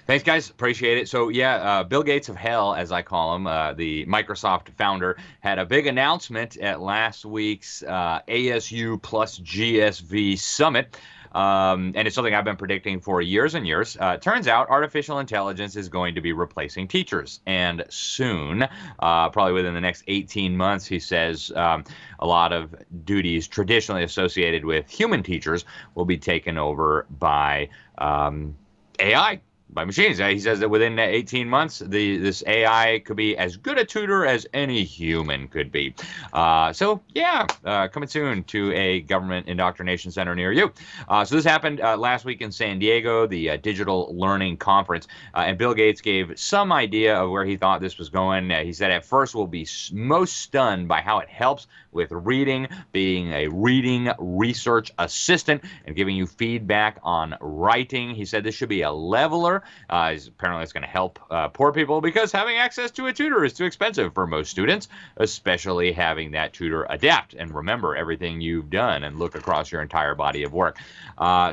Thanks, guys. Appreciate it. So, yeah, Bill Gates of hell, as I call him, the Microsoft founder, had a big announcement at last week's ASU plus GSV summit. And it's something I've been predicting for years and years. Turns out artificial intelligence is going to be replacing teachers. And soon, probably within the next 18 months, he says a lot of duties traditionally associated with human teachers will be taken over by AI, by machines. He says that within 18 months, this AI could be as good a tutor as any human could be. So yeah, coming soon to a government indoctrination center near you. So this happened last week in San Diego, the Digital Learning Conference, and Bill Gates gave some idea of where he thought this was going. He said at first we'll be most stunned by how it helps with reading, being a reading research assistant and giving you feedback on writing. He said this should be a leveler. Apparently it's going to help poor people because having access to a tutor is too expensive for most students, especially having that tutor adapt and remember everything you've done and look across your entire body of work.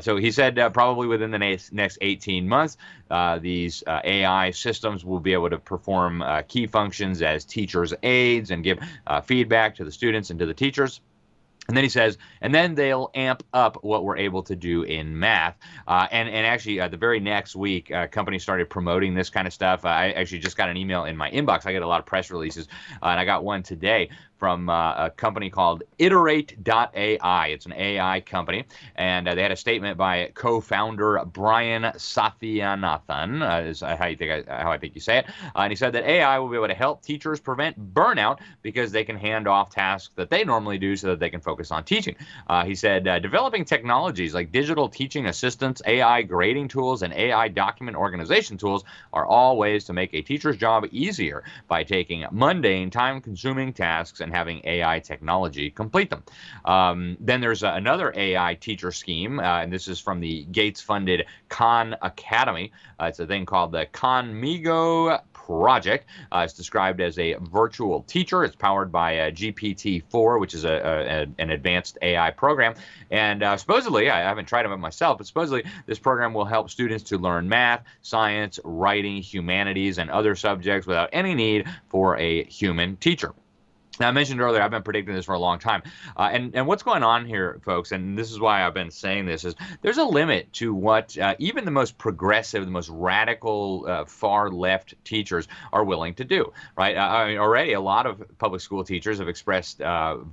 So he said probably within the next 18 months, these AI systems will be able to perform key functions as teachers' aides and give feedback to the students and to the teachers. And then he says, and then they'll amp up what we're able to do in math. And actually, the very next week, companies started promoting this kind of stuff. I actually just got an email in my inbox. I get a lot of press releases, and I got one today from a company called Iterate.ai. It's an AI company, and they had a statement by co-founder Brian Sathyanathan, is how I think you say it. And he said that AI will be able to help teachers prevent burnout because they can hand off tasks that they normally do so that they can focus on teaching. He said developing technologies like digital teaching assistants, AI grading tools, and AI document organization tools are all ways to make a teacher's job easier by taking mundane, time-consuming tasks and having AI technology complete them. Then there's another AI teacher scheme, and this is from the Gates-funded Khan Academy. It's a thing called the Khanmigo Project. It's described as a virtual teacher. It's powered by GPT-4, which is an advanced AI program. And supposedly, I haven't tried it myself, but supposedly this program will help students to learn math, science, writing, humanities, and other subjects without any need for a human teacher. Now, I mentioned earlier, I've been predicting this for a long time. And what's going on here, folks, and this is why I've been saying this, is there's a limit to what even the most progressive, the most radical, far-left teachers are willing to do, right? I mean, already a lot of public school teachers have expressed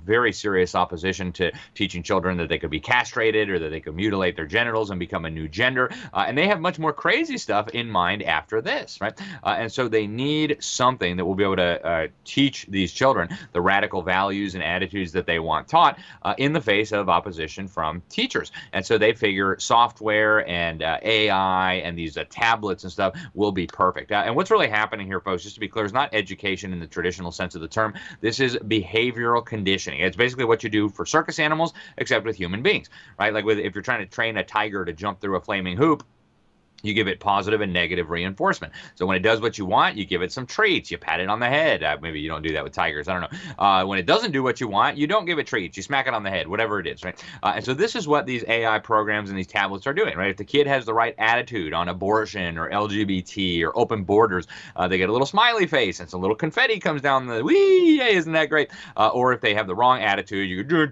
very serious opposition to teaching children that they could be castrated or that they could mutilate their genitals and become a new gender. And they have much more crazy stuff in mind after this, right? And so they need something that will be able to teach these children the radical values and attitudes that they want taught in the face of opposition from teachers. And so they figure software and AI and these tablets and stuff will be perfect. And what's really happening here, folks, just to be clear, is not education in the traditional sense of the term. This is behavioral conditioning. It's basically what you do for circus animals, except with human beings, right? Like if you're trying to train a tiger to jump through a flaming hoop, you give it positive and negative reinforcement. So when it does what you want, you give it some treats. You pat it on the head. Maybe you don't do that with tigers. I don't know. When it doesn't do what you want, you don't give it treats. You smack it on the head, whatever it is, right? And so this is what these AI programs and these tablets are doing, right? If the kid has the right attitude on abortion or LGBT or open borders, they get a little smiley face and some little confetti comes down the, wee, yay, isn't that great? Or if they have the wrong attitude, you go,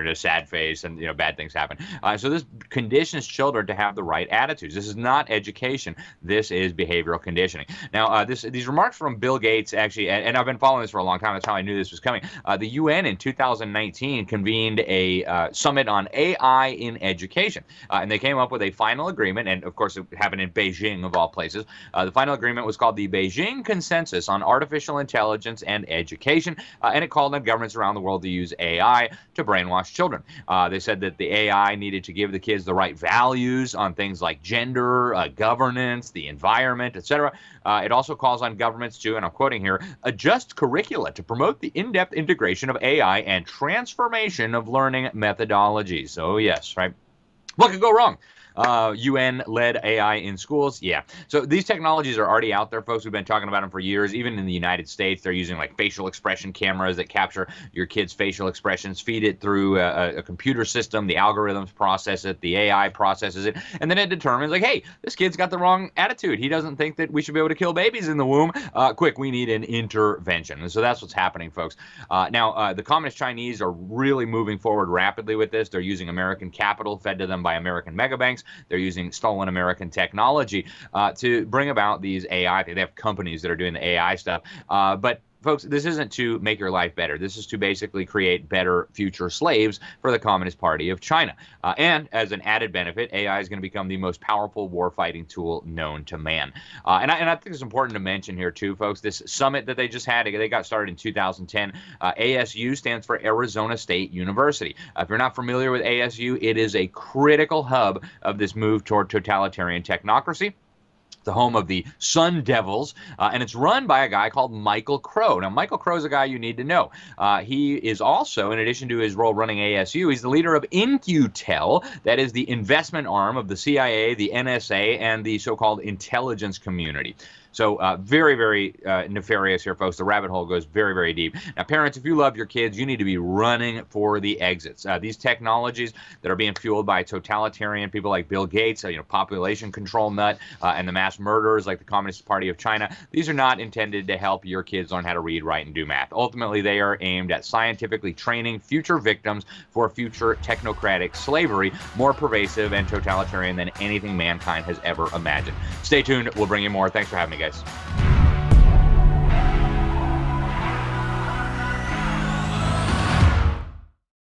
a sad face, and bad things happen. So this conditions children to have the right attitudes. This is not education. This is behavioral conditioning. Now, these remarks from Bill Gates, actually, and I've been following this for a long time. That's how I knew this was coming. The UN in 2019 convened a summit on AI in education, and they came up with a final agreement, and of course it happened in Beijing, of all places. The final agreement was called the Beijing Consensus on Artificial Intelligence and Education, and it called on governments around the world to use AI to brainwash children. They said that the AI needed to give the kids the right values on things like gender, governance, the environment, etc. It also calls on governments to, and I'm quoting here, adjust curricula to promote the in-depth integration of AI and transformation of learning methodologies. So yes, right. What could go wrong? UN-led AI in schools. Yeah. So these technologies are already out there, folks. We've been talking about them for years. Even in the United States, they're using like facial expression cameras that capture your kid's facial expressions, feed it through a computer system. The algorithms process it, the AI processes it, and then it determines like, hey, this kid's got the wrong attitude. He doesn't think that we should be able to kill babies in the womb. Quick, we need an intervention. And so that's what's happening, folks. Now, the Communist Chinese are really moving forward rapidly with this. They're using American capital fed to them by American megabanks. They're using stolen American technology to bring about these AI. They have companies that are doing the AI stuff. But folks, this isn't to make your life better. This is to basically create better future slaves for the Communist Party of China. And as an added benefit, AI is going to become the most powerful warfighting tool known to man. And I think it's important to mention here too, folks, this summit that they just had, they got started in 2010. ASU stands for Arizona State University. If you're not familiar with ASU, it is a critical hub of this move toward totalitarian technocracy, the home of the Sun Devils, and it's run by a guy called Michael Crow. Now, Michael Crow is a guy you need to know. He is also, in addition to his role running ASU, he's the leader of In-Q-Tel, that is the investment arm of the CIA, the NSA, and the so-called intelligence community. So very, very nefarious here, folks. The rabbit hole goes very, very deep. Now, parents, if you love your kids, you need to be running for the exits. These technologies that are being fueled by totalitarian people like Bill Gates, population control nut, and the mass murderers like the Communist Party of China, these are not intended to help your kids learn how to read, write, and do math. Ultimately, they are aimed at scientifically training future victims for future technocratic slavery, more pervasive and totalitarian than anything mankind has ever imagined. Stay tuned. We'll bring you more. Thanks for having me, guys.